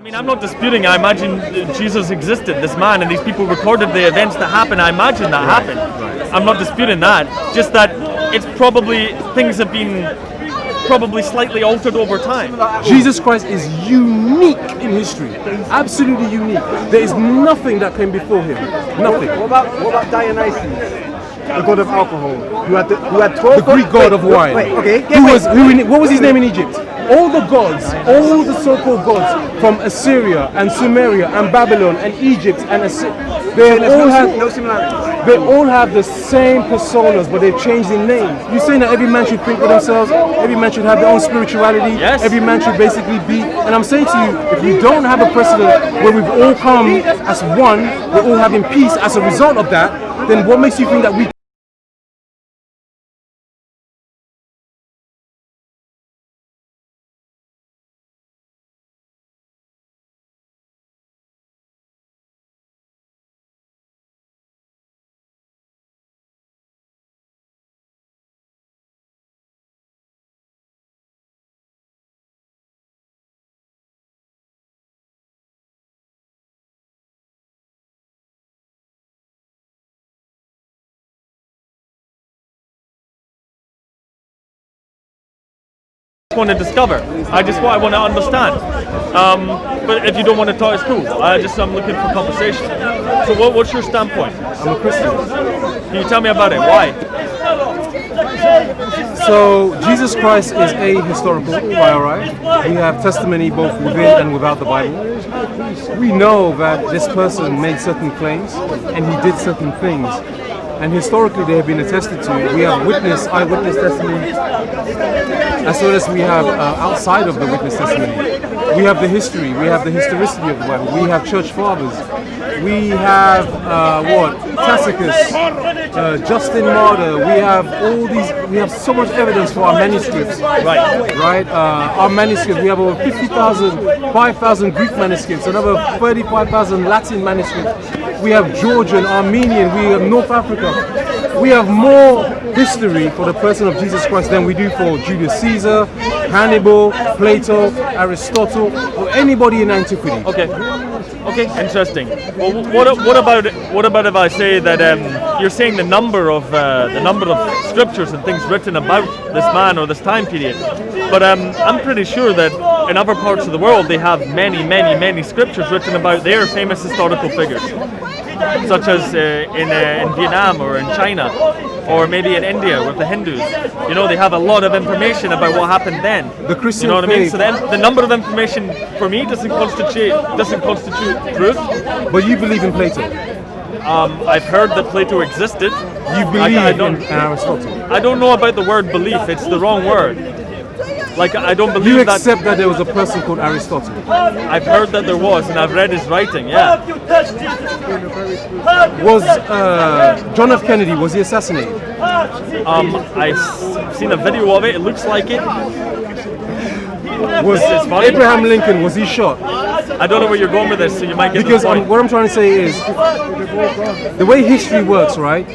I mean, I'm not disputing. I imagine Jesus existed, this man, and these people recorded the events that happened. I imagine that happened. Right. I'm not disputing that. Just that it's probably, things have been probably slightly altered over time. Jesus Christ is unique in history. Absolutely unique. There is nothing that came before him. Nothing. What about Dionysus, the god of alcohol, who had 12? The Greek god of wine. Wait, okay. What was his name in Egypt? All the gods, all the so-called gods from Assyria and Sumeria and Babylon and Egypt and No similarity. they all have the same personas, but they've changed in names. You're saying that every man should think for themselves, every man should have their own spirituality, Yes. every man should basically be, and I'm saying to you, if you don't have a precedent where we've all come as one, we're all having peace as a result of that, then what makes you think that we want to discover. I want to understand. But if you don't want to talk, it's cool. I'm looking for conversation. So what's your standpoint? I'm a Christian. Can you tell me about it? Why? So Jesus Christ is a historical priori. We have testimony both within and without the Bible. We know that this person made certain claims and he did certain things. And historically they have been attested to. We have eyewitness testimony, as well as we have outside of the witness testimony. We have the history, we have the historicity of the Bible, we have church fathers, we have Tacitus, Justin Martyr, we have so much evidence for our manuscripts. Right? Our manuscripts, we have over 5,000 Greek manuscripts, another 35,000 Latin manuscripts. We have Georgian, Armenian, we have North Africa. We have more history for the person of Jesus Christ than we do for Julius Caesar, Hannibal, Plato, Aristotle, or anybody in antiquity. Okay, interesting. Well, what about if I say that you're saying the number of scriptures and things written about this man or this time period, but I'm pretty sure that in other parts of the world they have many scriptures written about their famous historical figures, such as in Vietnam or in China, or maybe in India with the Hindus. You know, they have a lot of information about what happened then. The Christian you know what I mean? faith. So then the number of information for me doesn't constitute truth. But you believe in Plato. I've heard that Plato existed. You believe in Aristotle. I don't know about the word belief. It's the wrong word. Like, I don't believe You that. accept that there was a person called Aristotle. I've heard that there was, and I've read his writing. Yeah. Was John F. Kennedy, was he assassinated? I've seen a video of it. It looks like it. Was Abraham Lincoln, was he shot? I don't know where you're going with this, so you might get Because the point. what I'm trying to say is, the way history works, right,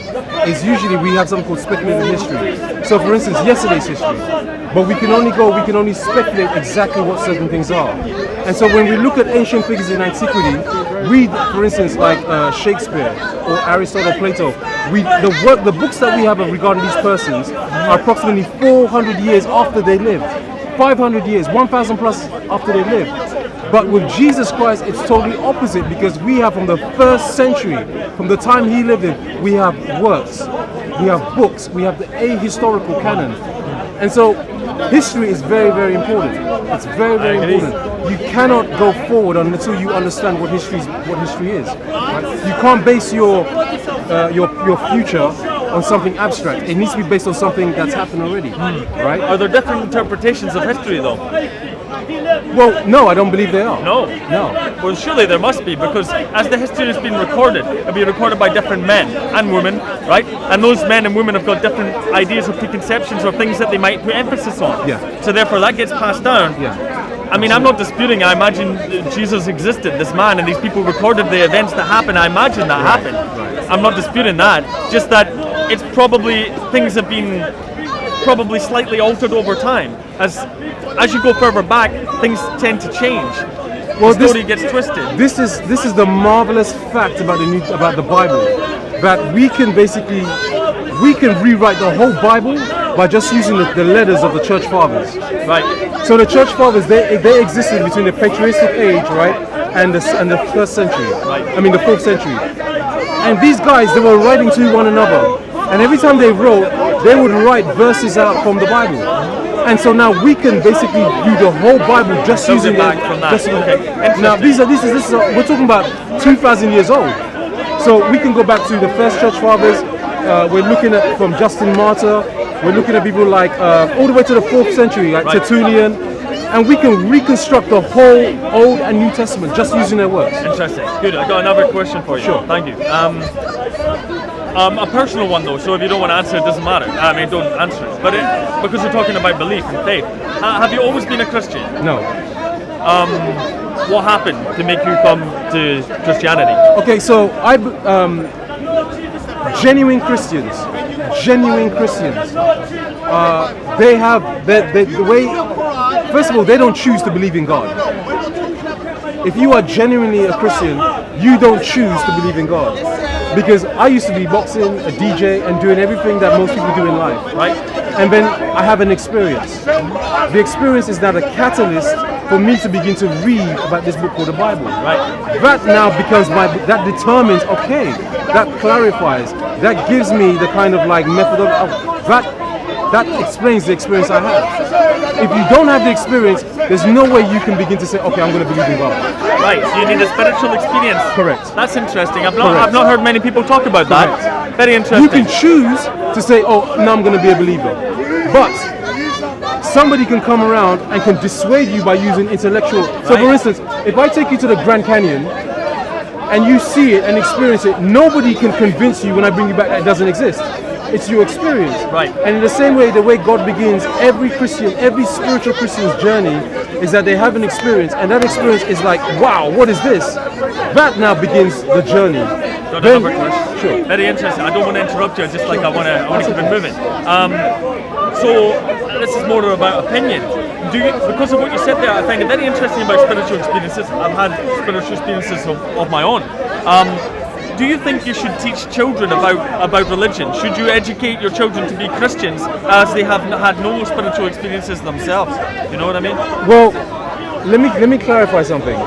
is usually we have something called speculative history. So for instance, yesterday's history, but we can only speculate exactly what certain things are. And so when we look at ancient figures in antiquity, read, for instance, like Shakespeare or Aristotle, Plato, the books that we have regarding these persons are approximately 400 years after they lived, 500 years, 1,000 plus after they lived. But with Jesus Christ, it's totally opposite, because we have from the first century, from the time he lived in, we have works, we have books, we have the ahistorical canon. And so history is very important. It's very important. You cannot go forward until you understand what history is. Right? You can't base your future on something abstract. It needs to be based on something that's happened already. Right? Are there different interpretations of history, though? Well, no, I don't believe they are. No. Well, surely there must be, because as the history has been recorded, it'll be recorded by different men and women, right? And those men and women have got different ideas or preconceptions or things that they might put emphasis on. Yeah. So therefore that gets passed down. Yeah. I mean, I'm not disputing. I imagine Jesus existed, this man, and these people recorded the events that happened. I imagine that happened. Right. I'm not disputing that. Just that it's probably, things have been probably slightly altered over time. As you go further back, things tend to change. Well, the story gets twisted. This is the marvelous fact about the Bible, that we can rewrite the whole Bible by just using the letters of the church fathers. Right. So the church fathers, they existed between the patristic age, right, and the first century. Right. I mean the 4th century. And these guys, they were writing to one another, and every time they wrote, they would write verses out from the Bible. And so now we can basically do the whole Bible just using back from that. Okay. Now this is we're talking about 2,000 years old. So we can go back to the first church fathers. We're looking at from Justin Martyr. We're looking at people like all the way to the 4th century, like Tertullian, and we can reconstruct the whole Old and New Testament just using their works. Interesting. Good. I got another question for you. Sure. Thank you. A personal one though, so if you don't want to answer it, doesn't matter. I mean, don't answer it. But because we're talking about belief and faith, have you always been a Christian? No. What happened to make you come to Christianity? Okay, so genuine Christians, they have the way. First of all, they don't choose to believe in God. If you are genuinely a Christian, you don't choose to believe in God. Because I used to be boxing, a DJ, and doing everything that most people do in life. Right. And then I have an experience. The experience is now a catalyst for me to begin to read about this book called the Bible. Right. That now becomes that determines, okay, that clarifies, that gives me the kind of like method of that explains the experience I have. If you don't have the experience, there's no way you can begin to say, okay, I'm going to believe in God. Right, so you need a spiritual experience. Correct. That's interesting. I've not heard many people talk about that. Correct. Very interesting. You can choose to say, oh, now I'm going to be a believer. But somebody can come around and can dissuade you by using intellectual. So for instance, if I take you to the Grand Canyon and you see it and experience it, nobody can convince you when I bring you back that it doesn't exist. It's your experience. Right. And in the same way, the way God begins every Christian, every spiritual Christian's journey is that they have an experience, and that experience is like, wow, what is this? That now begins the journey. Then, sure. Very interesting. I don't want to interrupt you. Just like I want to keep it moving. So this is more about opinion. Because of what you said there, I find it very interesting about spiritual experiences. I've had spiritual experiences of my own. Do you think you should teach children about religion? Should you educate your children to be Christians as they have had no spiritual experiences themselves? You know what I mean? Well, let me clarify something.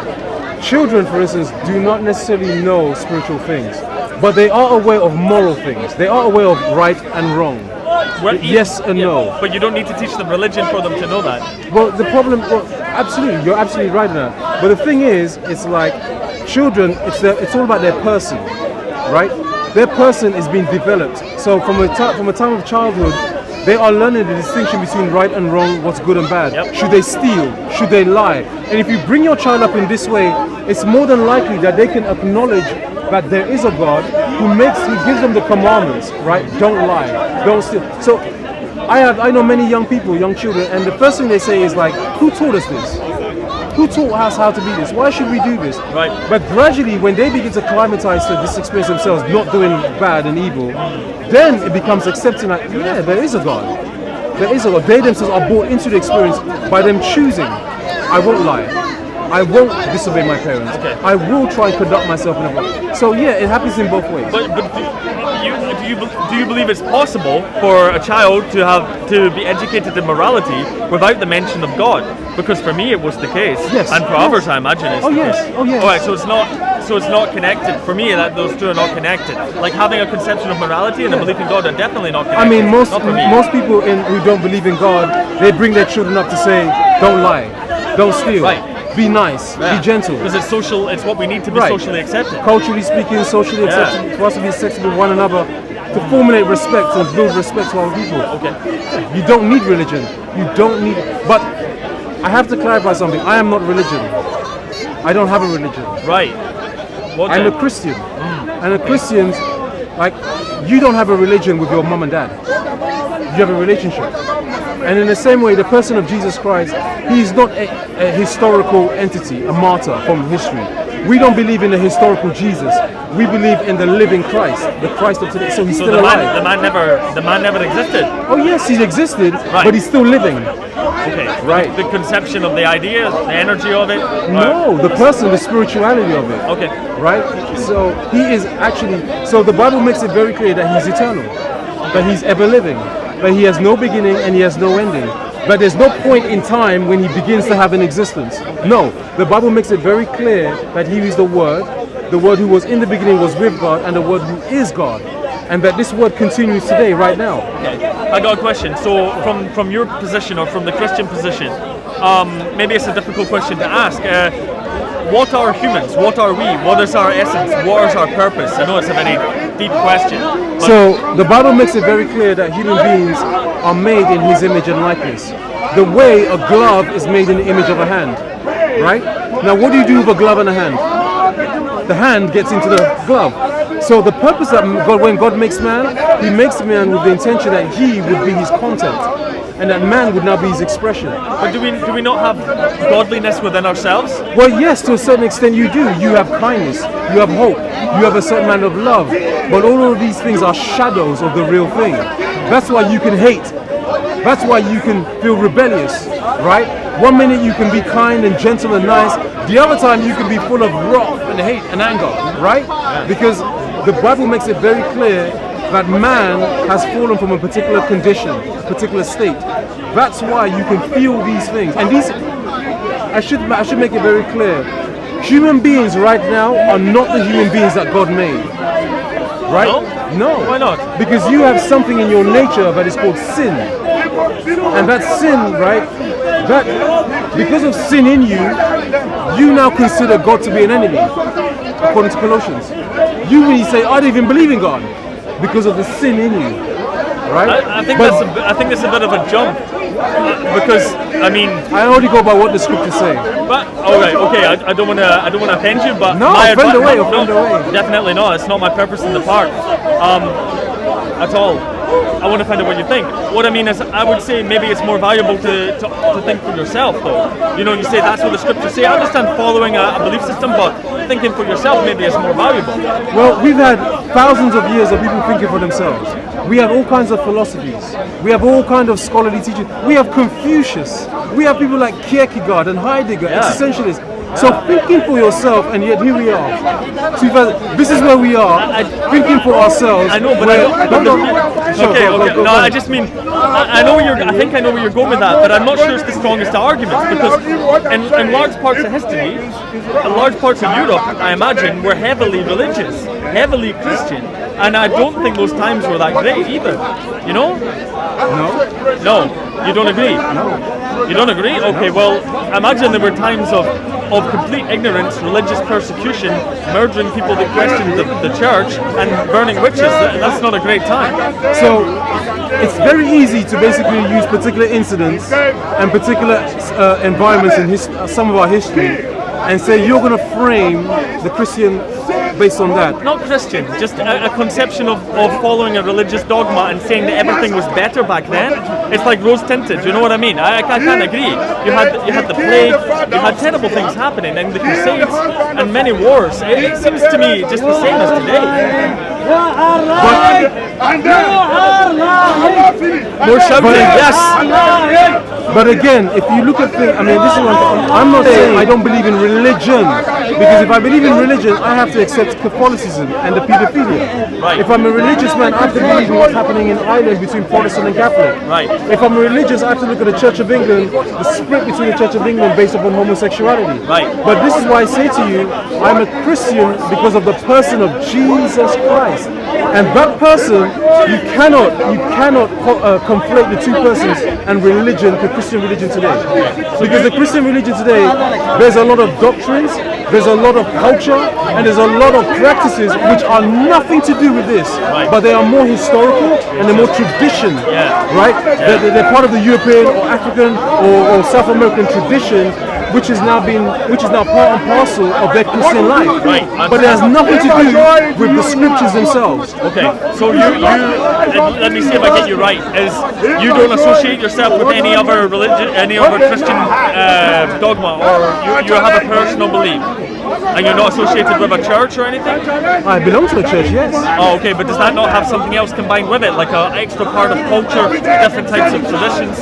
Children, for instance, do not necessarily know spiritual things, but they are aware of moral things. They are aware of right and wrong. Well, yes and no. But you don't need to teach them religion for them to know that. Well, absolutely, you're absolutely right in that. But the thing is, it's like children, it's all about their person, right? Their person is being developed. So from a time of childhood, they are learning the distinction between right and wrong, what's good and bad. Yep. Should they steal? Should they lie? And if you bring your child up in this way, it's more than likely that they can acknowledge that there is a God who gives them the commandments, right? Don't lie, don't steal. So I know many young people, young children, and the first thing they say is like, who taught us this? Who taught us how to be this? Why should we do this? Right. But gradually, when they begin to acclimatize to this experience themselves, not doing bad and evil, then it becomes accepting like, yeah, there is a God. There is a God. They themselves are brought into the experience by them choosing. I won't lie. I won't disobey my parents. Okay. I will try and conduct myself in a way. So yeah, it happens in both ways. But do you believe it's possible for a child to be educated in morality without the mention of God? Because for me it was the case. Yes. And for others I imagine it's the case. Oh yes. Alright, so it's not connected. For me that those two are not connected. Like having a conception of morality and a belief in God are definitely not connected. I mean most people who don't believe in God, they bring their children up to say, don't lie, don't steal. Right. Be nice, be gentle. Because it's social, it's what we need to be socially accepted. Culturally speaking, socially accepted, for us to be acceptable with one another, to formulate respect and build respect to other people. Okay. You don't need religion. You don't need but I have to clarify something. I am not religion. I don't have a religion. Right. I'm a Christian. And the Christians, like, you don't have a religion with your mum and dad. You have a relationship. And in the same way, the person of Jesus Christ, he is not a historical entity, a martyr from history. We don't believe in the historical Jesus. We believe in the living Christ, the Christ of today. So still alive. The man never existed. Oh yes, he existed, but he's still living. Okay. Right. The conception of the idea, the energy of it. No, the person, the spirituality of it. Okay. Right? So he is actually, so the Bible makes it very clear that he's eternal, that he's ever living, that he has no beginning and he has no ending. But there's no point in time when he begins to have an existence. No, the Bible makes it very clear that he is the Word who was in the beginning was with God, and the Word who is God. And that this Word continues today, right now. Okay. I got a question. So from your position, or from the Christian position, maybe it's a difficult question to ask. What are humans? What are we? What is our essence? What is our purpose? I know it's a very deep question. So the Bible makes it very clear that human beings are made in his image and likeness. The way a glove is made in the image of a hand, right? Now what do you do with a glove and a hand? The hand gets into the glove. So the purpose that God, when God makes man, he makes man with the intention that he would be his content, and that man would now be his expression. But do we not have godliness within ourselves? Well, yes, to a certain extent you do. You have kindness, you have hope, you have a certain amount of love. But all of these things are shadows of the real thing. That's why you can hate. That's why you can feel rebellious, right? One minute you can be kind and gentle and nice. The other time you can be full of wrath and hate and anger, right? Because the Bible makes it very clear that man has fallen from a particular condition, a particular state. That's why you can feel these things. And these, I should make it very clear. Human beings right now are not the human beings that God made. Right? No. Why not? Because you have something in your nature that is called sin. And that sin, right? That because of sin in you, you now consider God to be an enemy, according to Colossians. You really say, I don't even believe in God because of the sin in you, right? I think that's a bit of a jump, because I mean, I only go by what the scriptures say. But okay, I don't want to offend you, but no, offend away. Definitely not. It's not my purpose in the part at all. I want to find out what you think. What I mean is, I would say maybe it's more valuable to think for yourself, though. You know, you say that's what the scriptures say. I understand following a belief system, but thinking for yourself maybe is more valuable. Well, we've had thousands of years of people thinking for themselves. We have all kinds of philosophies. We have all kinds of scholarly teaching. We have Confucius. We have people like Kierkegaard and Heidegger, existentialists. So thinking for yourself, and yet here we are. This is where we are, thinking for ourselves. I know, but okay. No, I just mean, I know I think I know where you're going with that, but I'm not sure it's the strongest argument, because in large parts of history, in large parts of Europe, I imagine, were heavily religious, heavily Christian, and I don't think those times were that great either. You know? No, you don't agree? No. You don't agree? Okay, well, imagine there were times of complete ignorance, religious persecution, murdering people that questioned the church, and burning witches. That's not a great time. So it's very easy to basically use particular incidents and particular environments in some of our history and say you're going to frame the Christian based on that. Not Christian, just a conception of following a religious dogma and saying that everything was better back then. It's like rose tinted, you know what I mean? I can't agree. You had the plague, you had terrible things happening, and the Crusades and many wars. It seems to me just the same as today. More shouting, yes. But again, if you look at things, I mean, this is what I'm not saying I don't believe in religion, because if I believe in religion, I have to accept Catholicism and the paedophilia. Right. If I'm a religious man, I have to believe in what's happening in Ireland between Protestant and Catholic. Right. If I'm a religious, I have to look at the Church of England, the split between the Church of England based upon homosexuality. Right. But this is why I say to you, I'm a Christian because of the person of Jesus Christ. And that person, you cannot conflate the two persons and religion, the Christian religion today. Because the Christian religion today, there's a lot of doctrines, there's a lot of culture, and there's a lot of practices which are nothing to do with this, but they are more historical and they're more tradition, right? They're part of the European or African or South American tradition, which is now part and parcel of their Christian life. Right. But it has nothing to do with the scriptures themselves. Okay, so you let me see if I get you right. Is you don't associate yourself with any other religion, any other Christian dogma, or you have a personal belief, And you're not associated with a church or anything? I belong to a church, yes. Oh, okay, but does that not have something else combined with it, like an extra part of culture, different types of traditions?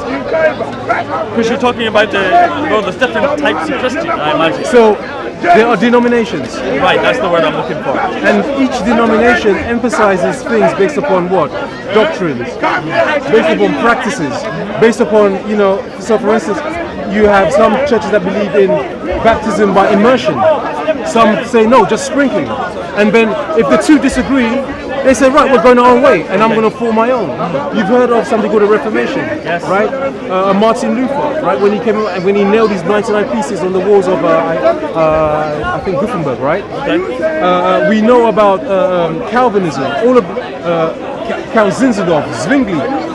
Because you're talking about there's different types of Christian, I imagine. So there are denominations. Right, that's the word I'm looking for. And each denomination emphasizes things based upon what? Doctrines, based upon practices, based upon, so for instance, you have some churches that believe in baptism by immersion. Some say no, just sprinkling. And then if the two disagree, they say, right, we're going our own way, and I'm going to form my own. You've heard of something called a Reformation, right? Martin Luther, right? When he came out and when he nailed these 99 pieces on the walls of, I think, Gutenberg, right? Okay. We know about Calvinism, all of Count Zinzendorf, Zwingli.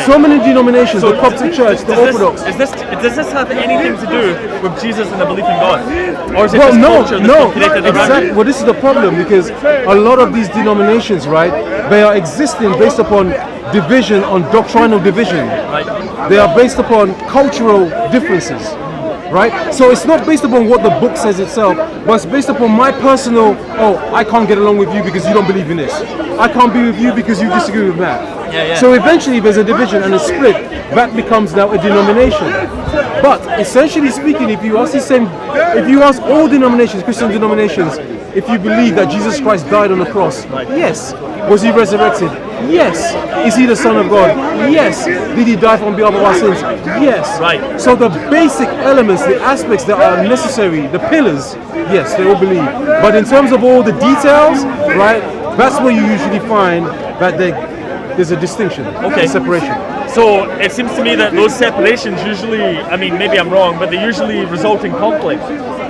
So many denominations, the Coptic Church, the Orthodox. Does this have anything to do with Jesus and the belief in God? Or is it Well, just no, culture that's been created around exactly. it? Well, this is the problem because a lot of these denominations, right, they are existing based upon division, on doctrinal division. Right. They are based upon cultural differences, right? So it's not based upon what the book says itself, but it's based upon my personal, I can't get along with you because you don't believe in this. I can't be with you because you disagree with that. Yeah. So eventually there's a division and a split. That becomes now a denomination. But essentially speaking, if you ask all denominations, Christian denominations, if you believe that Jesus Christ died on the cross, yes. Was he resurrected? Yes. Is he the Son of God? Yes. Did he die on behalf of our sins? Yes. Right. So the basic elements, the aspects that are necessary, the pillars, yes, they all believe. But in terms of all the details, right, that's where you usually find that there's a distinction, a separation. So it seems to me that those separations usually, I mean, maybe I'm wrong, but they usually result in conflict.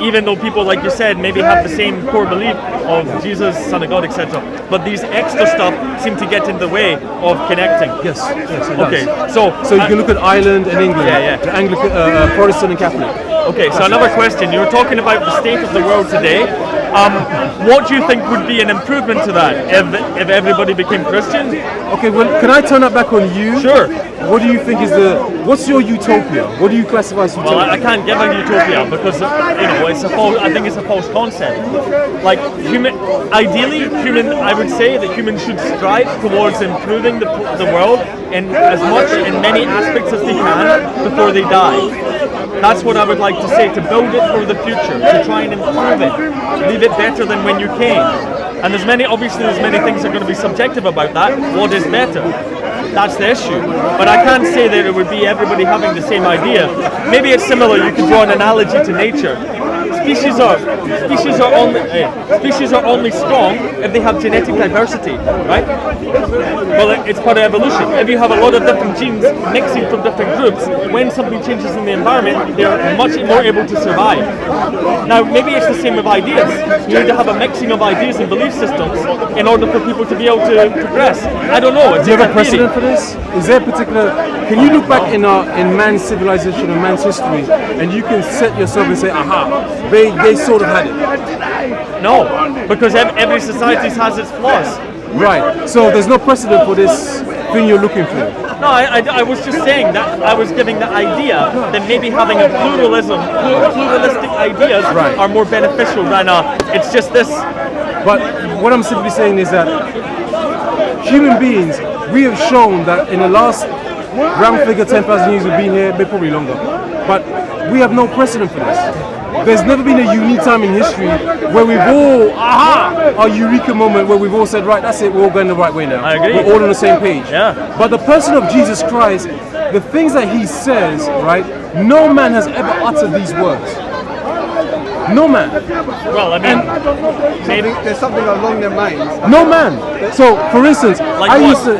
Even though people, like you said, maybe have the same core belief of Jesus, Son of God, etc. But these extra stuff seem to get in the way of connecting. Yes, it Okay, does. so you can look at Ireland and England, the Anglican, Protestant and Catholic. Okay, so another question. You were talking about the state of the world today. What do you think would be an improvement to that if everybody became Christian? Okay, well, can I turn that back on you? Sure. What do you think is what's your utopia? What do you classify as utopia? Well, I can't give a utopia because I think it's a false concept. Like ideally, I would say that humans should strive towards improving the world in many aspects as they can before they die. That's what I would like to say, to build it for the future, to try and improve it, leave it better than when you came. And there's many things that are going to be subjective about that. What is better? That's the issue. But I can't say that it would be everybody having the same idea. Maybe it's similar, you could draw an analogy to nature. Species are only strong if they have genetic diversity, right? Well, it's part of evolution. If you have a lot of different genes mixing from different groups, when something changes in the environment, they're much more able to survive. Now, maybe it's the same with ideas. You need to have a mixing of ideas and belief systems in order for people to be able to progress. I don't know. Do you have a precedent for this? Is there a particular? Can you look back in man's civilization and man's history, and you can set yourself and say, aha, they sort of had it? No, because every society has its flaws. Right. So there's no precedent for this thing you're looking for. No, I was just saying that I was giving the idea that maybe having a pluralistic ideas are more beneficial than it's just this. But what I'm simply saying is that human beings, we have shown that in the last round figure 10,000 years we've been here, maybe probably longer, but we have no precedent for this. There's never been a unique time in history where we've all, a eureka moment where we've all said, right, that's it, we're all going the right way now. I agree. We're all on the same page. Yeah. But the person of Jesus Christ, the things that he says, right, no man has ever uttered these words. No man. Well, I mean, maybe There's something along their minds. no man. So, for instance, Like I what? used to.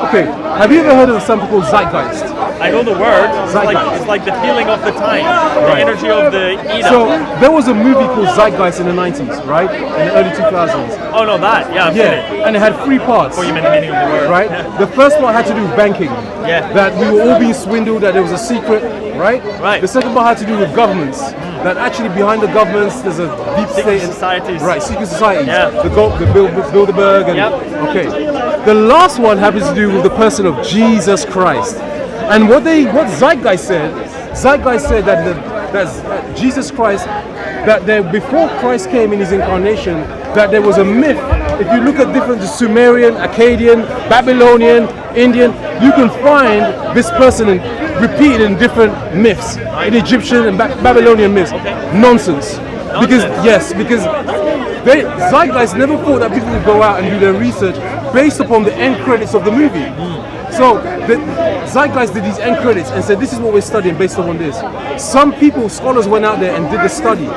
Okay, have you ever heard of something called zeitgeist? I know the word. Zeitgeist. It's like the feeling of the time, the energy of the era. So there was a movie called Zeitgeist in the 90s, right? In the early 2000s. Oh no, that. Yeah, I've seen it. And it had 3 parts. Oh, you meant the meaning of the word. Right? Yeah. The first part had to do with banking. Yeah. That we were all being swindled, that there was a secret, right? Right. The second part had to do with governments. That actually behind the governments there's a deep Secret state. societies. Right, secret societies. Yeah. The Bilderberg and okay. The last one happens to do with the person of Jesus Christ. And what Zeitgeist said that Jesus Christ that there, before Christ came in his incarnation, that there was a myth. If you look at different Sumerian, Akkadian, Babylonian, Indian, you can find this person repeated in different myths, in Egyptian and Babylonian myths. Nonsense. Because Zeitgeist never thought that people would go out and do their research based upon the end credits of the movie. So the Zeitgeist did these end credits and said, this is what we're studying based upon this. Some people, scholars, went out there and did the study.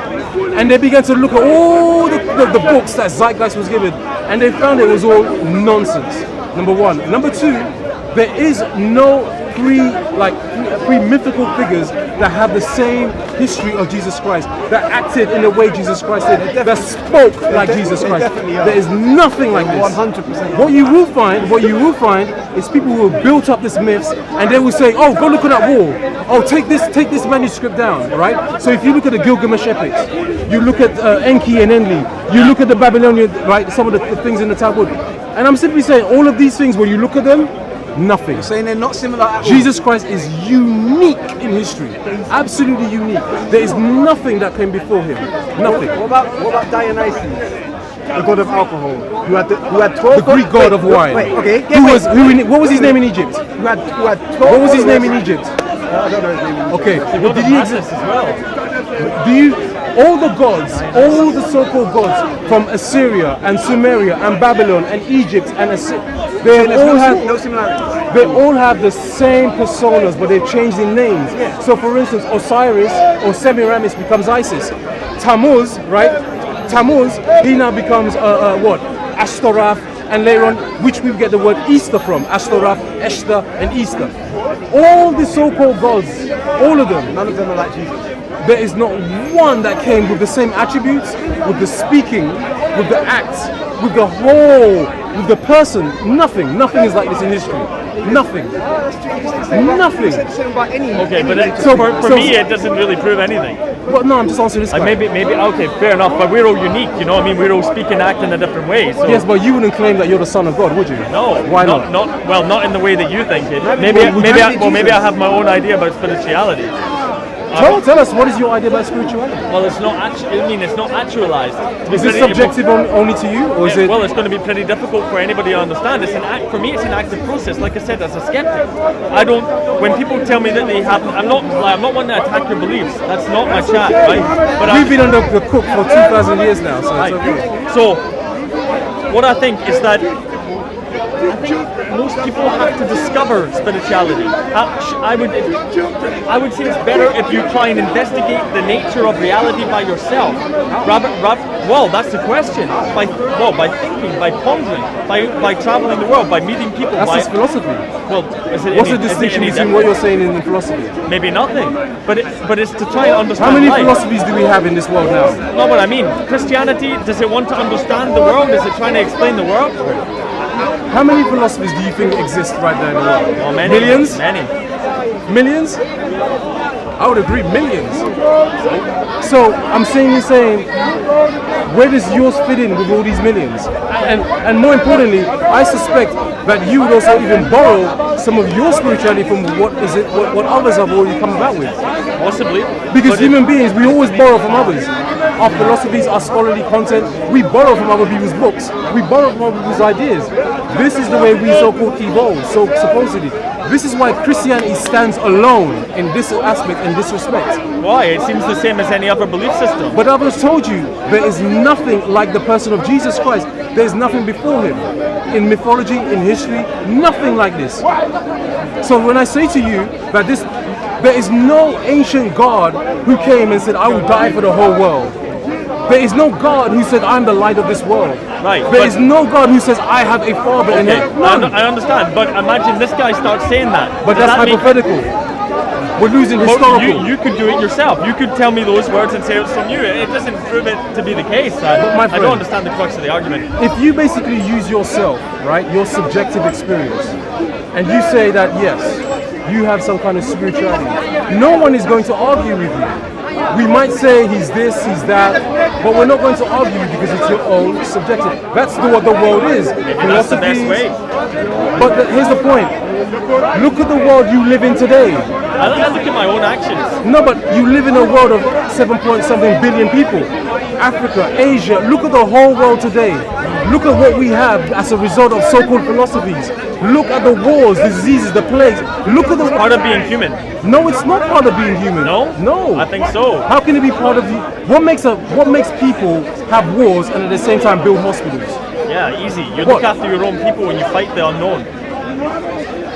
And they began to look at all the books that Zeitgeist was given, and they found it was all nonsense, number one. Number two, there is no pre-mythical figures that have the same history of Jesus Christ, that acted in the way Jesus Christ did, that spoke like Jesus Christ. There is nothing like this. 100%. What you will find is people who have built up these myths, and they will say, oh, go look at that wall. Oh, take this manuscript down, right? So if you look at the Gilgamesh epics, you look at Enki and Enlil, you look at the Babylonian, right, some of the things in the Talmud, and I'm simply saying all of these things, when you look at them, nothing. You're saying they're not similar at all? Jesus Christ is unique in history, absolutely unique. There is nothing that came before him, nothing. What about Dionysus, the god of alcohol, who had 12? The Greek god of wine. What was his name in Egypt? Who had 12? What was his name in Egypt? I don't know his name. Okay, Well, did he exist as well? All the gods, all the so-called gods from Assyria and Sumeria and Babylon and Egypt and they all have the same personas, but they've changed in names. Yeah. So for instance, Osiris or Semiramis becomes Isis. Tammuz, right? Tammuz, he now becomes what? Ashtaroth, and later on, which we get the word Easter from. Ashtaroth, Esther, and Easter. All the so-called gods, all of them. None of them are like Jesus. There is not one that came with the same attributes, with the speaking, with the acts, with the whole, with the person. Nothing is like this in history. Nothing. Okay, but for me, it doesn't really prove anything. Well, no, I'm just answering this. Maybe. Okay, fair enough. But we're all unique, you know. I mean, we're all speak and act in a different way. So. Yes, but you wouldn't claim that you're the son of God, would you? No. Why not? Not in the way that you think it. Maybe I have my own idea about spirituality. Tell us, what is your idea about spirituality? Well, it's not it's not actualized. Is it subjective only to you, or is it? Well, it's going to be pretty difficult for anybody to understand. It's an act. For me, it's an active process. Like I said, as a skeptic, I don't. When people tell me that they haven't, I'm not one to attack your beliefs. That's not my chat, right? But we've been under the cook for 2,000 years now, so right. It's okay. So, what I think is that most people have to discover spirituality. I would say it's better if you try and investigate the nature of reality by yourself. Well, that's the question. By thinking, by pondering, by traveling the world, by meeting people. That's his philosophy. Well, what's the distinction between what you're saying and philosophy? Maybe nothing. But it's to try and understand. How many life. philosophies do we have in this world now? Not what I mean. Christianity, does it want to understand the world? Is it trying to explain the world? How many philosophies do you think exist right now in the world? Well, many. Millions? Many. Millions? I would agree, millions. So I'm saying, where does yours fit in with all these millions? And more importantly, I suspect that you would also even borrow some of your spirituality from what others have already come about with. Possibly. Because human beings, we always borrow from others. Our philosophies, our scholarly content, we borrow from other people's books. We borrow from other people's ideas. This is the way we so-called evolve, so supposedly. This is why Christianity stands alone in this aspect, in this respect. Why? It seems the same as any other belief system. But I've just told you, there is nothing like the person of Jesus Christ. There is nothing before him. In mythology, in history, nothing like this. So when I say to you that there is no ancient God who came and said, I will die for the whole world. There is no God who said, I'm the light of this world. Right. There is no God who says, I have a father in heaven. I understand, but imagine this guy starts saying that. But that's hypothetical. We're losing historical. You could do it yourself. You could tell me those words and say it's from you. It doesn't prove it to be the case. I don't understand the crux of the argument. If you basically use yourself, right, your subjective experience, and you say that, yes, you have some kind of spirituality, no one is going to argue with you. We might say he's this, he's that, but we're not going to argue because it's your own subjective. That's what the world is. Maybe that's the best way. Here's the point. Look at the world you live in today. I look at my own actions. No, but you live in a world of 7 point something billion people. Africa, Asia, look at the whole world today. Look at what we have as a result of so-called philosophies. Look at the wars, the diseases, the plagues. Look at the... Part of being human. No, it's not part of being human. No? No. I think so. How can it be part of you? What makes people have wars and at the same time build hospitals? Yeah, easy. You look after your own people when you fight the unknown.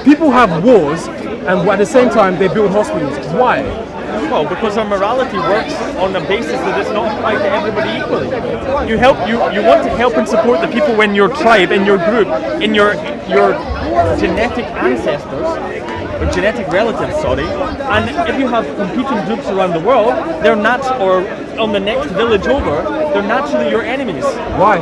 People have wars and at the same time they build hospitals. Why? Well, because our morality works on the basis that it's not applied to everybody equally. You want to help and support the people in your tribe, in your group, in your genetic ancestors, or genetic relatives, sorry. And if you have competing groups around the world, or on the next village over, they're naturally your enemies. Why?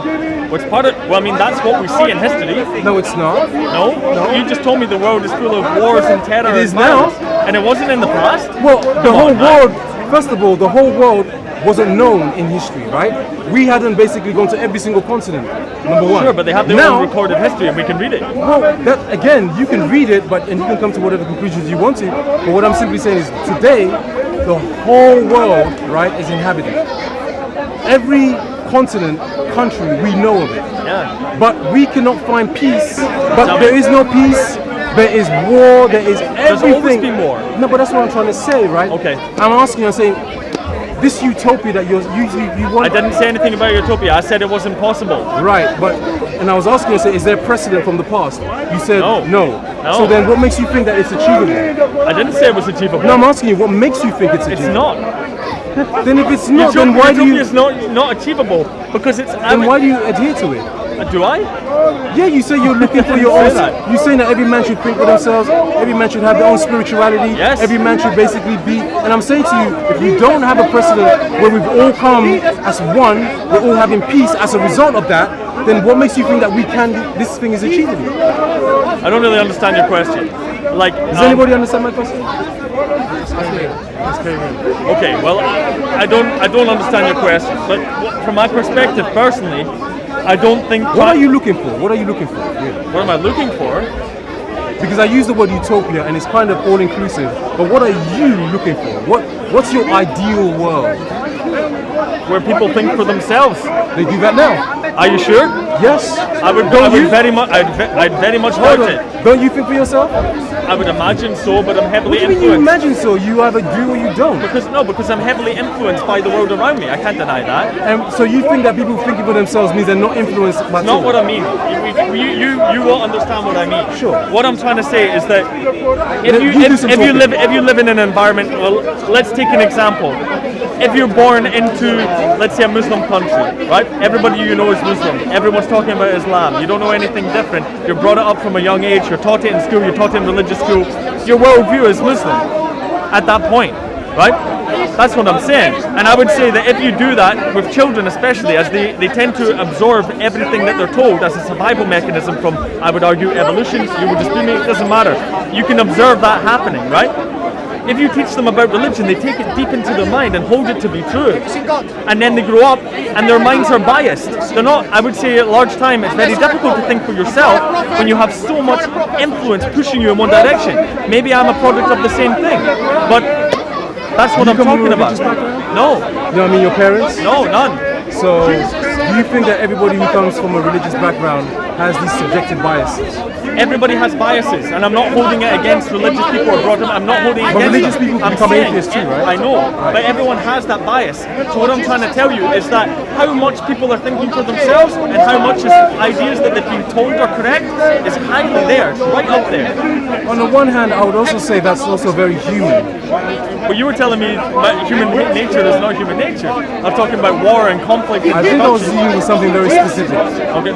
Well, I mean, that's what we see in history. No, it's not. No? You just told me the world is full of wars and terror. It is and violence, and it wasn't in the past? Well, the whole world, first of all, the whole world wasn't known in history, right? We hadn't basically gone to every single continent, number one. Sure, but they have their own recorded history and we can read it. Well, that again, you can read it, and you can come to whatever conclusions you want to. But what I'm simply saying is today, the whole world, right, is inhabited. Every continent, country, we know of it. Yeah. But we cannot find peace. But there is no peace. There is war. There is everything. There's always been war. No, but that's what I'm trying to say, right? Okay. I'm asking you, I'm saying, this utopia that you want. I didn't say anything about utopia. I said it was impossible. Right, and I was asking you, is there precedent from the past? You said no. So then what makes you think that it's achievable? I didn't say it was achievable. No, I'm asking you, what makes you think it's achievable? It's not. Then if it's not, then why do you... Utopia is not achievable because it's... Then why do you adhere to it? Do I? Yeah, you say you're looking for your own... You're saying that every man should think for themselves, every man should have their own spirituality, yes. Every man should basically be... And I'm saying to you, if you don't have a precedent where we've all come as one, we're all having peace as a result of that, then what makes you think that this thing is achievable? I don't really understand your question. Does anybody understand my question? Okay, well, I don't understand your question, but from my perspective, personally, I don't think... What are you looking for? What are you looking for? Really? What am I looking for? Because I use the word utopia and it's kind of all-inclusive, but what are you looking for? What's your ideal world? Where people think for themselves. They do that now. Are you sure? Yes. I'd very much doubt it. Don't you think for yourself? I would imagine so, but I'm heavily What do you mean influenced. you imagine so? You either do or you don't. Because I'm heavily influenced by the world around me. I can't deny that. And so you think that people thinking for themselves means they're not influenced by... Not what I mean. You will understand what I mean. Sure. What I'm trying to say is that if you live in an environment, well, let's take an example. If you're born into, let's say, a Muslim country, right? Everybody you know is Muslim. Everyone's talking about Islam. You don't know anything different. You're brought up from a young age. You're taught it in school. You're taught it in religious school. Your worldview is Muslim at that point, right? That's what I'm saying. And I would say that if you do that with children especially, as they tend to absorb everything that they're told as a survival mechanism from, I would argue, evolution. You would dispute me, it doesn't matter. You can observe that happening, right? If you teach them about religion, they take it deep into their mind and hold it to be true. And then they grow up and their minds are biased. They're not, I would say at large time, it's very difficult to think for yourself when you have so much influence pushing you in one direction. Maybe I'm a product of the same thing, but that's what I'm talking about. No. No, I mean your parents? No, none. So, do you think that everybody who comes from a religious background has these subjective biases? Everybody has biases, and I'm not holding it against religious people or broad. I'm not holding it against religious them. people can become atheists too, right? I know, but everyone has that bias. So what I'm trying to tell you is that how much people are thinking for themselves and how much ideas that they've been told are correct is highly there, it's right up there. On the one hand, I would also say that's also very human. But you were telling me that human nature is not human nature. I'm talking about war and conflict. And I think I was dealing with something very specific. Okay.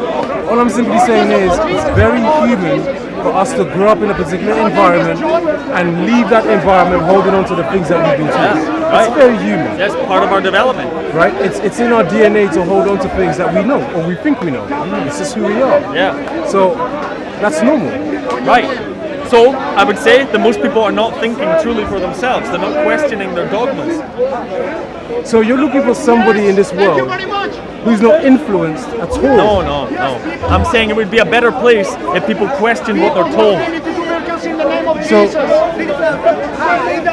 All I'm simply saying is it's very human for us to grow up in a particular environment and leave that environment holding on to the things that we've been taught. Right. It's very human. That's part of our development. Right? It's in our DNA to hold on to things that we know or we think we know. It's just who we are. Yeah. So that's normal. Right. So I would say that most people are not thinking truly for themselves. They're not questioning their dogmas. So you're looking for somebody in this world who's not influenced at all. No. I'm saying it would be a better place if people question what they're told. So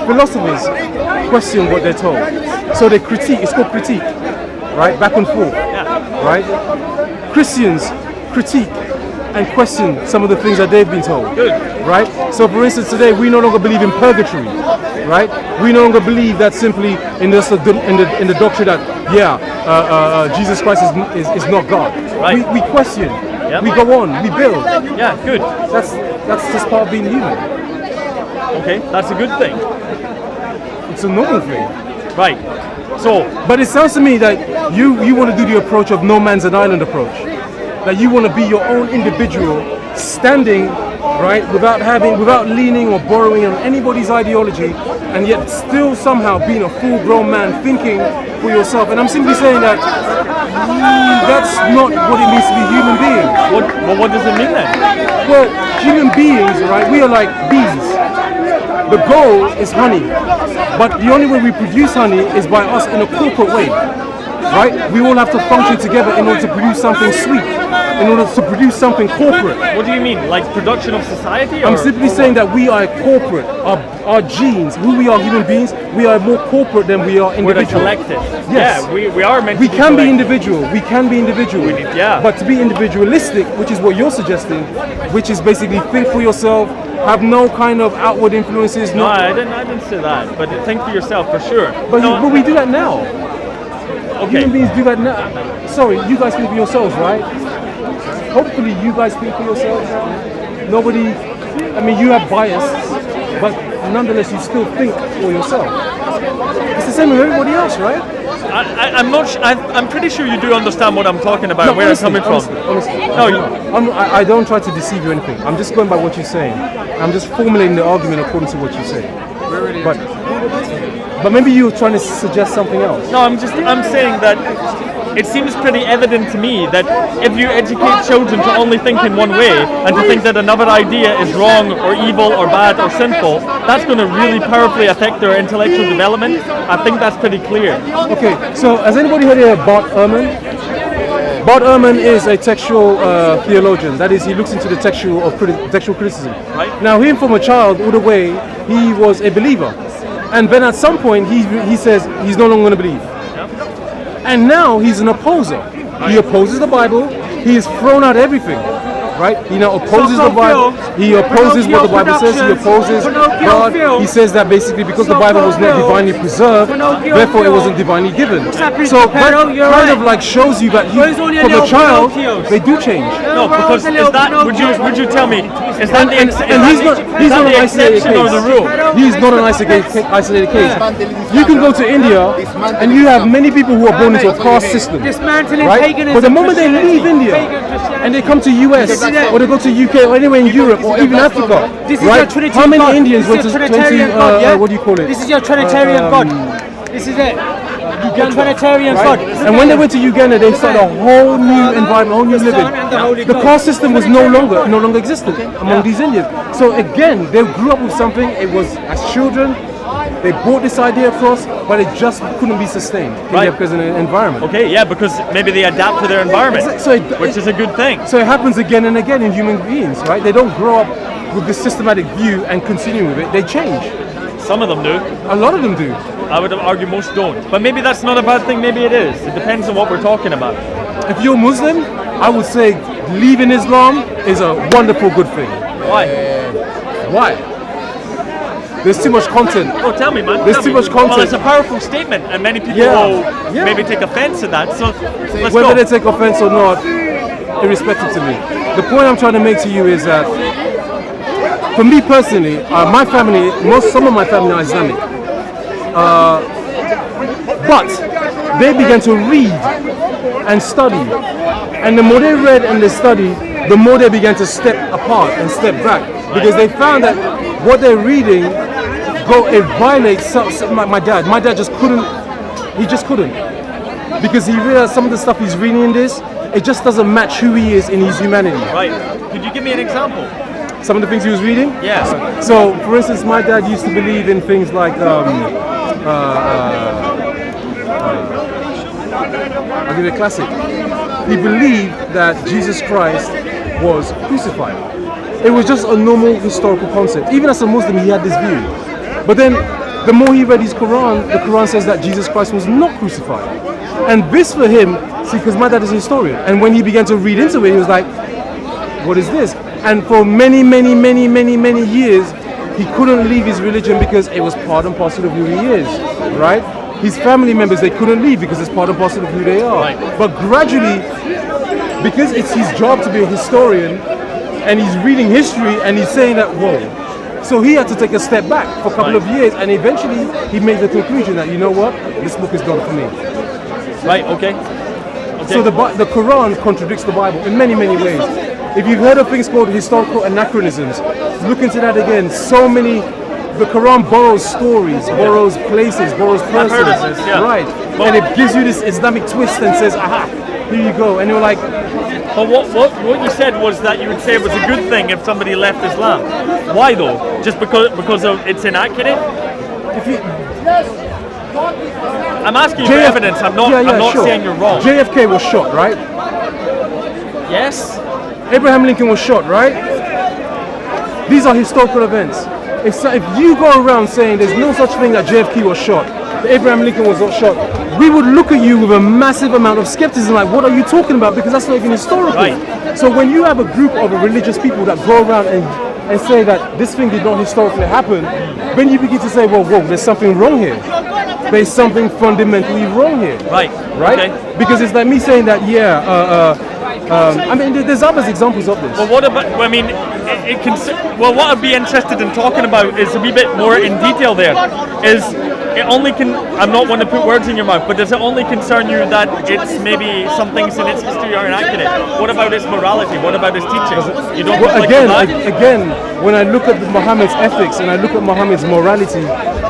philosophers question what they're told. So they critique. It's called critique, right? Back and forth, right? Christians critique and question some of the things that they've been told. Good. Right? So for instance, today we no longer believe in purgatory, right? We no longer believe that simply in the doctrine that Jesus Christ is not God. Right. We question. Yep. We go on. We build. Yeah, good. That's just part of being human. Okay, that's a good thing. It's a normal thing. Right. So, But it sounds to me that you want to do the approach of no man's an island approach. That you want to be your own individual, standing, right, without leaning or borrowing on anybody's ideology, and yet still somehow being a full-grown man thinking for yourself. And I'm simply saying that that's not what it means to be a human being. what does it mean then? Well, human beings, right, we are like bees. The goal is honey, but the only way we produce honey is by us in a corporate way, right? We all have to function together in order to produce something sweet, in order to produce something corporate. What do you mean? Like production of society? I'm simply saying that we are corporate. Our genes, who we are, human beings, we are more corporate than we are We're individual. a collective. Yes. Yeah, we are meant We to be can be collective. individual. We can be individual. Yeah. But to be individualistic, which is what you're suggesting, which is basically think for yourself, have no kind of outward influences. No, I didn't say that. But think for yourself for sure. But, No, but we do that now. okay. Human beings do that now. Sorry, you guys think for yourselves, right? Hopefully you guys think for yourselves. Nobody, I mean, you have bias, but nonetheless you still think for yourself. It's the same with everybody else, right? I'm not. I'm pretty sure you do understand what I'm talking about. Where honestly, I'm coming from. honestly. No, I don't try to deceive you or anything. I'm just going by what you're saying. I'm just formulating the argument according to what you say. But maybe you're trying to suggest something else. No, I'm saying that it seems pretty evident to me that if you educate children to only think in one way and to think that another idea is wrong or evil or bad or sinful, that's going to really powerfully affect their intellectual development. I think that's pretty clear. Okay, so has anybody heard of Bart Ehrman? Bart Ehrman is a textual theologian. That is, he looks into the textual criticism. Right. Now, him from a child all the way, he was a believer. And then at some point, he says he's no longer going to believe. And now he's an opposer. He opposes the Bible. He has thrown out everything, right? He now opposes the Bible. He opposes what the Bible says. He opposes God. He says that basically because the Bible was not divinely preserved, therefore it wasn't divinely given. So that kind of like shows you that from a child, they do change. No, because is that? Would you tell me? Is that the And he's not an isolated exception or the rule? case. He's not an isolated case. You can go to India and you have many people who are born into a caste system, right? But the moment they leave India and they come to US or they go to UK or anywhere in Europe or even Africa, right? How many Indians went to what do you call it? This is your Trinitarian God. This is it. Your Trinitarian God. And when they went to Uganda, they started a whole new environment, whole new living. The caste system was no longer existent among these Indians. So again, they grew up with something. It was as children, they brought this idea across, but it just couldn't be sustained in their present environment. Okay, yeah, because maybe they adapt to their environment, which is a good thing. So it happens again and again in human beings, right? They don't grow up with this systematic view and continue with it. They change. Some of them do. A lot of them do. I would argue most don't. But maybe that's not a bad thing, maybe it is. It depends on what we're talking about. If you're Muslim, I would say leaving Islam is a wonderful good thing. Why? Why? There's too much content. Oh, tell me, man. There's tell too me. much content. Well, it's a powerful statement, and many people will maybe take offense to that. So let's Whether go. they take offense or not, irrespective to me. The point I'm trying to make to you is that, for me personally, my family, some of my family are Islamic. But they began to read and study. And the more they read and they studied, the more they began to step apart and step back. Because they found that what they're reading, it violates my dad. My dad just couldn't, Because he realized some of the stuff he's reading in this, it just doesn't match who he is in his humanity. Right. Could you give me an example? Some of the things he was reading? Yes. So, for instance, my dad used to believe in things like I'll give you a classic. He believed that Jesus Christ was crucified. It was just a normal historical concept. Even as a Muslim, he had this view. But then, the more he read his Quran, the Quran says that Jesus Christ was not crucified. And this for him, see, because my dad is a historian, and when he began to read into it, he was like, what is this? And for many years, he couldn't leave his religion because it was part and parcel of who he is, right? His family members, they couldn't leave because it's part and parcel of who they are. Right. But gradually, because it's his job to be a historian, and he's reading history, and he's saying that, whoa. So he had to take a step back for a couple of years, and eventually he made the conclusion that, you know what, this book is not for me. Right, okay. So the Quran contradicts the Bible in many ways. If you've heard of things called historical anachronisms, look into that again. So many, the Quran borrows stories, borrows places, borrows persons. I've heard of this, yeah. Right. And it gives you this Islamic twist and says, aha, here you go. And you're like, But what you said was that you would say it was a good thing if somebody left Islam. Why though? Just because of it's inaccurate? if you, I'm asking you for evidence. I'm not sure. saying you're wrong. JFK was shot, right? Yes. Abraham Lincoln was shot, right? These are historical events. If you go around saying there's no such thing that JFK was shot, that Abraham Lincoln was not shot, we would look at you with a massive amount of skepticism, like, what are you talking about? Because that's not even historical. Right. So when you have a group of religious people that go around and say that this thing did not historically happen, then you begin to say, well, whoa, there's something wrong here. There's something fundamentally wrong here. Right. Right? Okay. Because it's like me saying that, I mean, there's other examples of this. Well, what about? I mean, well, what I'd be interested in talking about is a wee bit more in detail. There is it only can. I'm not one to put words in your mouth, but does it only concern you that it's maybe some things in its history are inaccurate? What about its morality? What about its teachings? You don't. Well, conflict with that? again, when I look at Muhammad's ethics and I look at Muhammad's morality,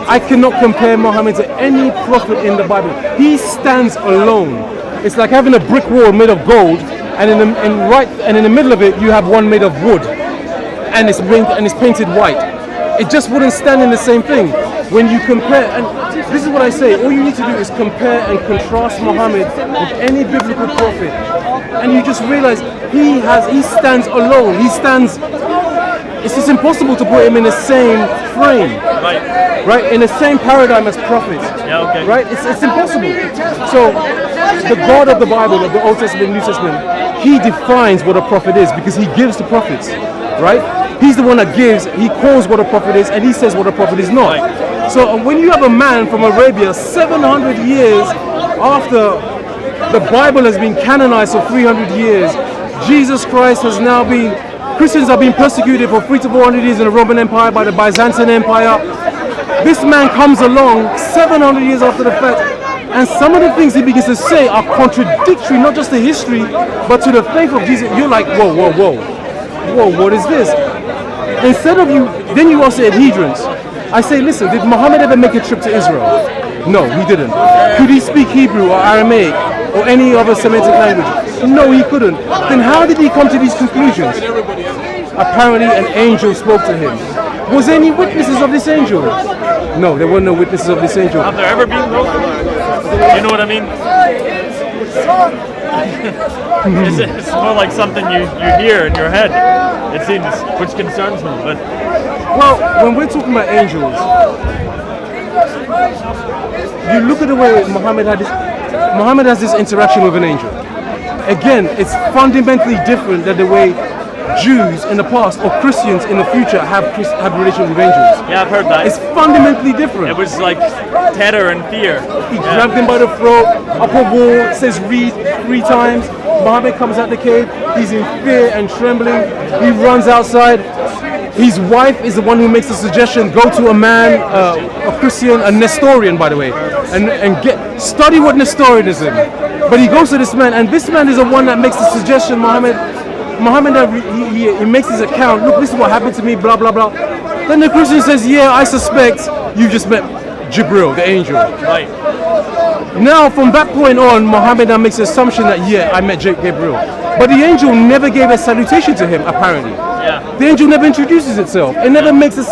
I cannot compare Muhammad to any prophet in the Bible. He stands alone. It's like having a brick wall made of gold, and in the middle of it you have one made of wood, and it's painted white. It just wouldn't stand in the same thing. When you compare, and this is what I say, all you need to do is compare and contrast Muhammad with any biblical prophet, and you just realize he stands alone. It's just impossible to put him in the same frame. Right, in the same paradigm as prophets. Yeah, okay. Right, it's impossible. So the God of the Bible, of the Old Testament, New Testament, he defines what a prophet is because he gives the prophets. Right, he's the one that gives. He calls what a prophet is, and he says what a prophet is not. Right. So when you have a man from Arabia 700 years after the Bible has been canonized for 300 years, Jesus Christ has now been. Christians have been persecuted for 300 to 400 years in the Roman Empire by the Byzantine Empire. This man comes along 700 years after the fact, and some of the things he begins to say are contradictory, not just to history, but to the faith of Jesus. You're like, whoa, what is this? Instead of then you ask the adherents. I say, listen, did Muhammad ever make a trip to Israel? No, he didn't. Could he speak Hebrew or Aramaic or any other Semitic language? No, he couldn't. Then how did he come to these conclusions? Apparently an angel spoke to him. Was there any witnesses of this angel? No, there were no witnesses of this angel. Have there ever been though? You know what I mean? It's more like something you hear in your head, it seems, which concerns me. But well, when we're talking about angels, you look at the way Muhammad has this interaction with an angel. Again, it's fundamentally different than the way Jews in the past or Christians in the future have relations with angels. yeah, I've heard that. It's fundamentally different. It was like terror and fear. He grabbed him by the throat, up a wall, says read 3 times. Muhammad comes out the cave, he's in fear and trembling. He runs outside. His wife is the one who makes the suggestion, go to a man, a Christian, a Nestorian by the way, and study what Nestorianism. But he goes to this man, and this man is the one that makes the suggestion, Muhammad, he makes his account, look, this is what happened to me, blah, blah, blah. Then the Christian says, yeah, I suspect you just met Jibril, the angel. Right. Now, from that point on, Muhammad now makes the assumption that, yeah, I met Gabriel. But the angel never gave a salutation to him, apparently. Yeah. The angel never introduces itself. It never makes a...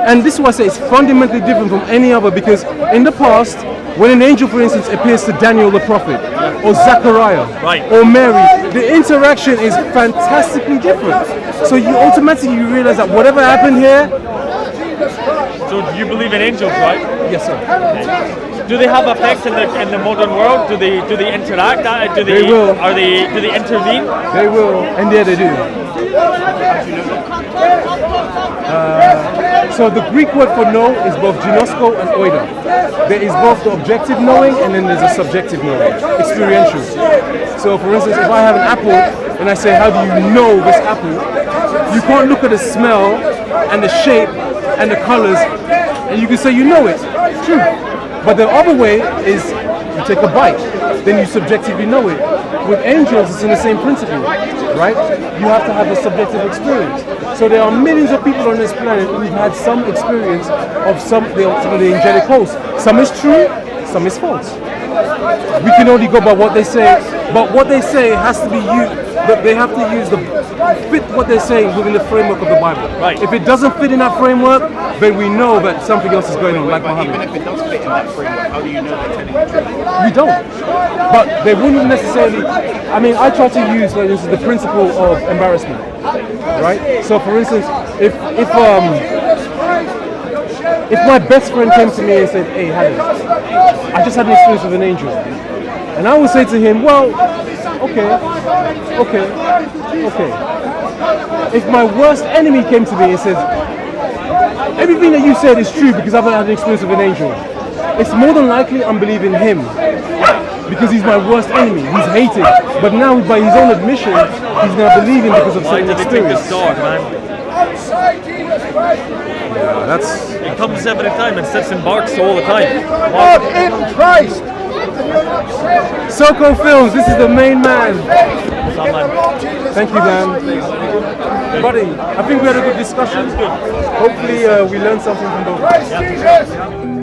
And this is why I say it's fundamentally different from any other, because in the past, When an angel, for instance, appears to Daniel the prophet, or Zechariah, Right. or Mary, the interaction is fantastically different. So you automatically realize that whatever happened here, So you believe in angels, right? yes sir, Do they have effects in the modern world? Do they interact? Do they, They will. Do they intervene? they will, and yeah they do. So the Greek word for know is both ginosko and oida. There is both the objective knowing and then there's a subjective knowing, experiential. So for instance, if I have an apple and I say, how do you know this apple? You can't look at the smell and the shape and the colors and you can say you know it. It's true. But the other way is you take a bite, then you subjectively know it. With angels, it's in the same principle, right? You have to have a subjective experience. So there are millions of people on this planet who've had some experience of some of the angelic hosts. Some is true, some is false. We can only go by what they say, but what they say has to be used. They have to use fit what they're saying within the framework of the Bible. Right. If it doesn't fit in that framework, then we know that something else is going on, like Muhammad. Even if it does fit in that framework, how do you know they're telling the truth? We don't. But they wouldn't necessarily. I mean, I try to use, like, this is the principle of embarrassment, right? So, for instance, if my best friend came to me and said, "Hey, Harry, I just had an experience with an angel," and I would say to him, "Well, okay. If my worst enemy came to me and said, everything that you said is true because I've had an experience with an angel," it's more than likely I'm believing him because he's my worst enemy. He's hated, but now by his own admission, he's now believing because of Why certain do they take experience. this dog, man? Yeah, that's. He comes every time and sits and barks all the time. God in Christ. SOCO Films, this is the main man. Some man. Thank you, man. Buddy, I think we had a good discussion. Hopefully we learned something from both. Yeah.